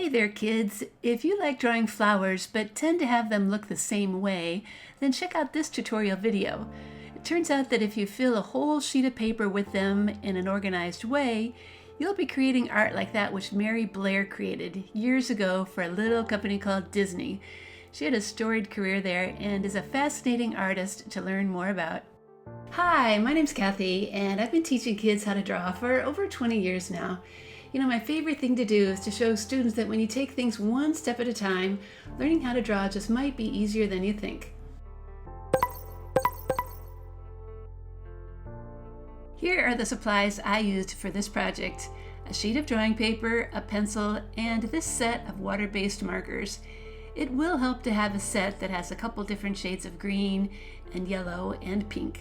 Hey there, kids! If you like drawing flowers but tend to have them look the same way, then check out this tutorial video. It turns out that if you fill a whole sheet of paper with them in an organized way, you'll be creating art like that which Mary Blair created years ago for a little company called Disney. She had a storied career there and is a fascinating artist to learn more about. Hi, my name's Kathy, and I've been teaching kids how to draw for over 20 years now. You know, my favorite thing to do is to show students that when you take things one step at a time, learning how to draw just might be easier than you think. Here are the supplies I used for this project: a sheet of drawing paper, a pencil, and this set of water-based markers. It will help to have a set that has a couple different shades of green and yellow and pink.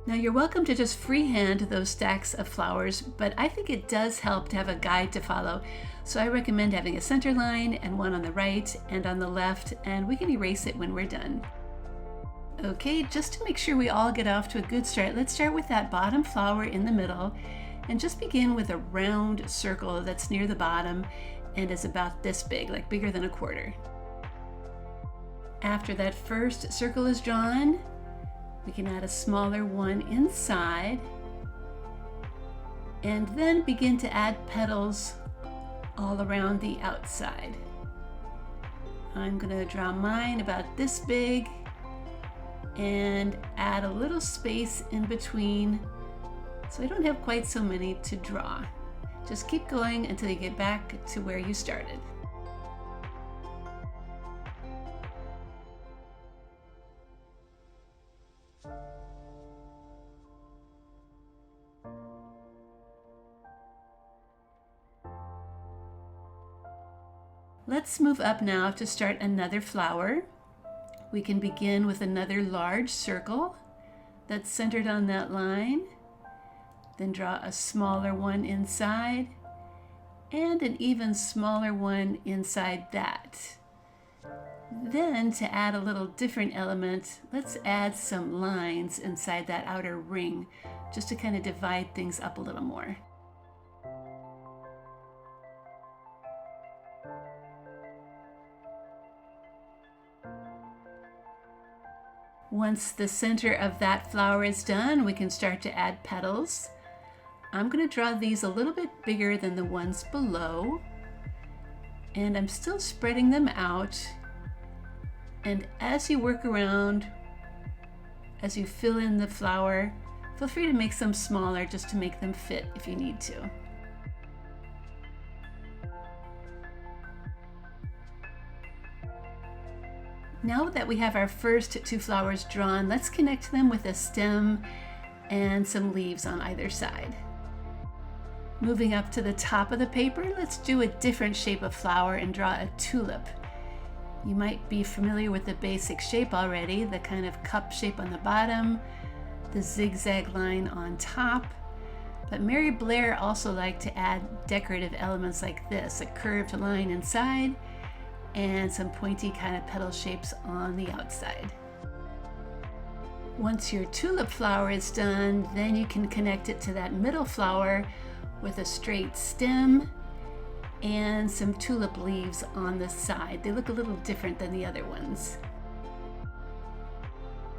Now you're welcome to just freehand those stacks of flowers, but I think it does help to have a guide to follow. So I recommend having a center line and one on the right and on the left, and we can erase it when we're done. Okay, just to make sure we all get off to a good start, let's start with that bottom flower in the middle and just begin with a round circle that's near the bottom and is about this big, like bigger than a quarter. After that first circle is drawn, we can add a smaller one inside and then begin to add petals all around the outside. I'm going to draw mine about this big and add a little space in between so I don't have quite so many to draw. Just keep going until you get back to where you started. Let's move up now to start another flower. We can begin with another large circle that's centered on that line. Then draw a smaller one inside and an even smaller one inside that. Then to add a little different element, let's add some lines inside that outer ring just to kind of divide things up a little more. Once the center of that flower is done, we can start to add petals. I'm going to draw these a little bit bigger than the ones below, and I'm still spreading them out. And as you work around, as you fill in the flower, feel free to make some smaller just to make them fit if you need to. Now that we have our first two flowers drawn, let's connect them with a stem and some leaves on either side. Moving up to the top of the paper, let's do a different shape of flower and draw a tulip. You might be familiar with the basic shape already, the kind of cup shape on the bottom, the zigzag line on top. But Mary Blair also liked to add decorative elements like this, a curved line inside and some pointy kind of petal shapes on the outside. Once your tulip flower is done, then you can connect it to that middle flower with a straight stem and some tulip leaves on the side. They look a little different than the other ones.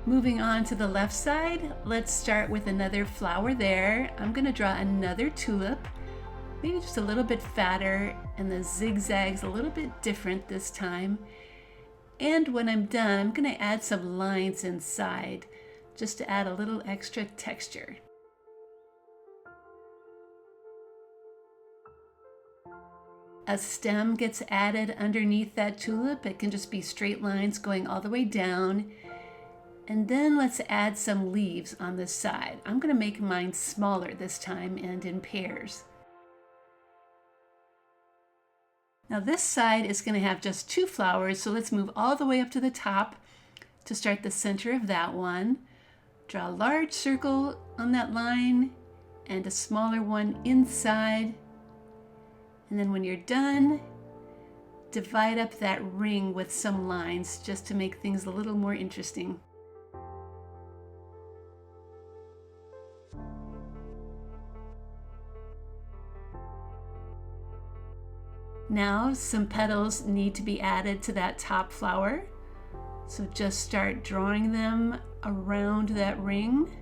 Moving on to the left side, let's start with another flower there. I'm going to draw another tulip, maybe just a little bit fatter, and the zigzags a little bit different this time. And when I'm done, I'm going to add some lines inside just to add a little extra texture. A stem gets added underneath that tulip. It can just be straight lines going all the way down. And then let's add some leaves on this side. I'm going to make mine smaller this time and in pairs. Now this side is going to have just two flowers, so let's move all the way up to the top to start the center of that one. Draw a large circle on that line and a smaller one inside. And then when you're done, divide up that ring with some lines just to make things a little more interesting. Now some petals need to be added to that top flower. So just start drawing them around that ring.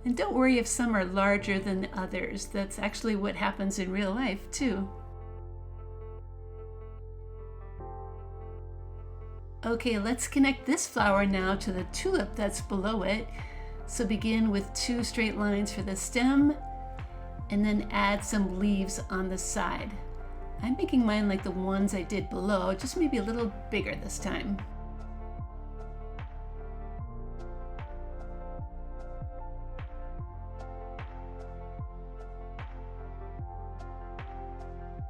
And don't worry if some are larger than others. That's actually what happens in real life too. Okay, let's connect this flower now to the tulip that's below it. So begin with 2 straight lines for the stem and then add some leaves on the side. I'm making mine like the ones I did below, just maybe a little bigger this time.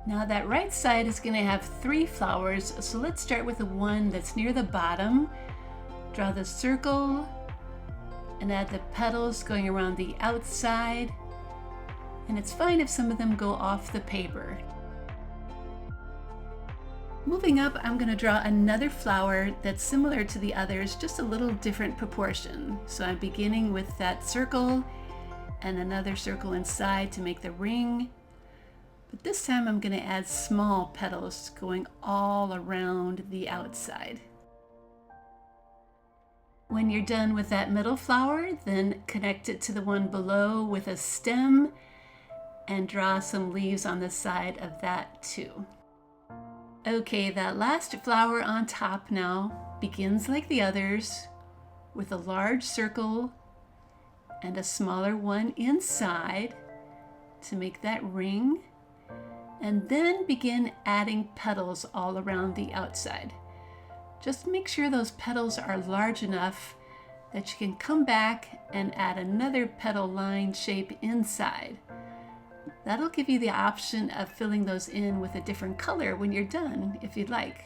Now that right side is going to have 3 flowers, so let's start with the one that's near the bottom. Draw the circle and add the petals going around the outside. And it's fine if some of them go off the paper. Moving up, I'm going to draw another flower that's similar to the others, just a little different proportion. So I'm beginning with that circle and another circle inside to make the ring. But this time I'm going to add small petals going all around the outside. When you're done with that middle flower, then connect it to the one below with a stem and draw some leaves on the side of that too. Okay, that last flower on top now begins like the others with a large circle and a smaller one inside to make that ring. And then begin adding petals all around the outside. Just make sure those petals are large enough that you can come back and add another petal line shape inside. That'll give you the option of filling those in with a different color when you're done, if you'd like.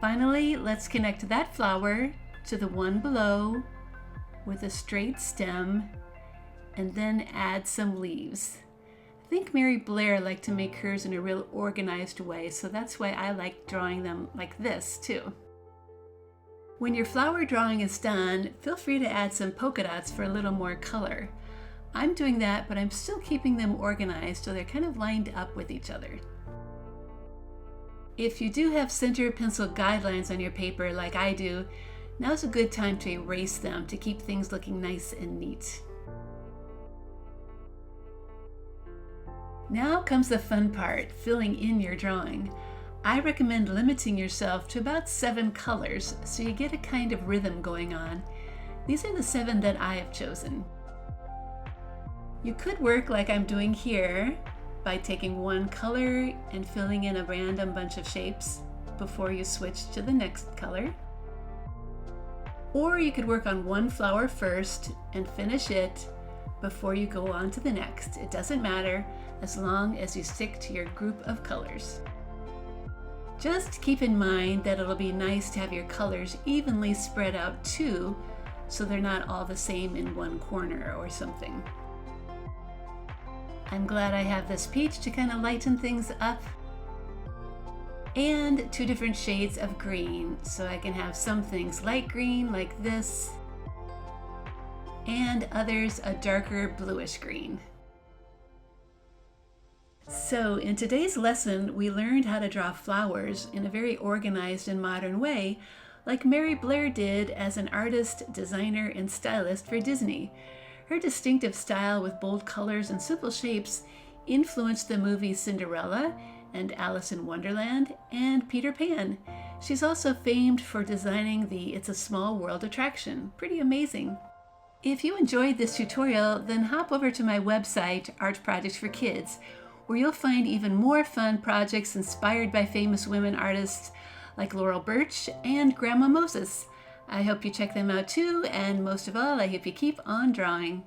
Finally, let's connect that flower to the one below with a straight stem and then add some leaves. I think Mary Blair liked to make hers in a real organized way, so that's why I like drawing them like this too. When your flower drawing is done, feel free to add some polka dots for a little more color. I'm doing that, but I'm still keeping them organized so they're kind of lined up with each other. If you do have center pencil guidelines on your paper like I do, now's a good time to erase them to keep things looking nice and neat. Now comes the fun part, filling in your drawing. I recommend limiting yourself to about 7 colors so you get a kind of rhythm going on. These are the 7 that I have chosen. You could work like I'm doing here, by taking one color and filling in a random bunch of shapes before you switch to the next color. Or you could work on one flower first and finish it before you go on to the next. It doesn't matter as long as you stick to your group of colors. Just keep in mind that it'll be nice to have your colors evenly spread out too, so they're not all the same in one corner or something. I'm glad I have this peach to kind of lighten things up. And 2 different shades of green, so I can have some things light green like this, and others a darker bluish green. So in today's lesson, we learned how to draw flowers in a very organized and modern way, like Mary Blair did as an artist, designer, and stylist for Disney. Her distinctive style with bold colors and simple shapes influenced the movies Cinderella and Alice in Wonderland and Peter Pan. She's also famed for designing the It's a Small World attraction. Pretty amazing. If you enjoyed this tutorial, then hop over to my website, Art Projects for Kids, where you'll find even more fun projects inspired by famous women artists like Laurel Birch and Grandma Moses. I hope you check them out too, and most of all, I hope you keep on drawing.